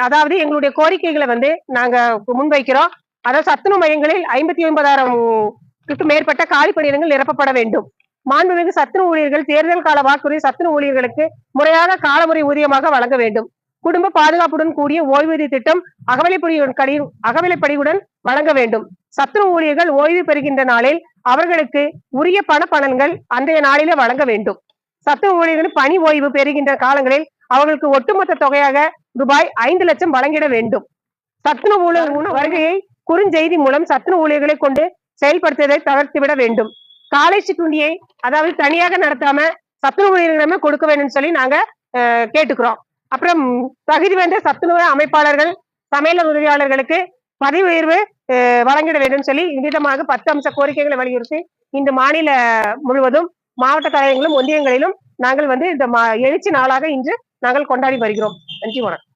அதாவது எங்களுடைய கோரிக்கைகளை வந்து நாங்க முன்வைக்கிறோம். அதாவது சத்துணவு மையங்களில் 59,000 மேற்பட்ட காலி பணியிடங்கள் நிரப்பப்பட வேண்டும். மாண்புமிகு சத்துணவு ஊழியர்கள் தேர்தல் கால வாக்குறுதி சத்துணவு ஊழியர்களுக்கு முறையாக காலமுறை ஊதியமாக வழங்க வேண்டும். குடும்ப பாதுகாப்புடன் கூடிய ஓய்வூதிய திட்டம் அகவிலைப்படியுடன் வழங்க வேண்டும். சத்துணவு ஊழியர்கள் ஓய்வு பெறுகின்ற நாளில் அவர்களுக்கு உரிய பணங்கள் அன்றைய நாளிலே வழங்க வேண்டும். சத்துணவு ஊழியர்கள் பணி ஓய்வு பெறுகின்ற காலங்களில் அவர்களுக்கு ஒட்டுமொத்த தொகையாக ரூபாய் 5 லட்சம் வழங்கிட வேண்டும். சத்துணவு ஊழியர் வருகையை குறுஞ்செய்தி மூலம் சத்துணவு ஊழியர்களை கொண்டு செயல்படுத்துவதை தவிர்த்துவிட வேண்டும். காலை சிற்றுண்டியை அதாவது தனியாக நடத்தாம சத்துணவு ஊழியர்களிடமே கொடுக்க வேண்டும் சொல்லி நாங்க கேட்டுக்கிறோம். அப்புறம் தகுதி வாய்ந்த சத்துணவு அமைப்பாளர்கள் சமையல் உதவியாளர்களுக்கு பதவி உயர்வு வழங்கிட வேண்டும் சொல்லி விதமாக 10 அம்ச கோரிக்கைகளை வலியுறுத்தி இந்த மாநில முழுவதும் மாவட்ட கழகங்களும் ஒன்றியங்களிலும் நாங்கள் வந்து இந்த எழுச்சி நாளாக இன்று நாங்கள் கொண்டாடி வருகிறோம். நன்றி, வணக்கம்.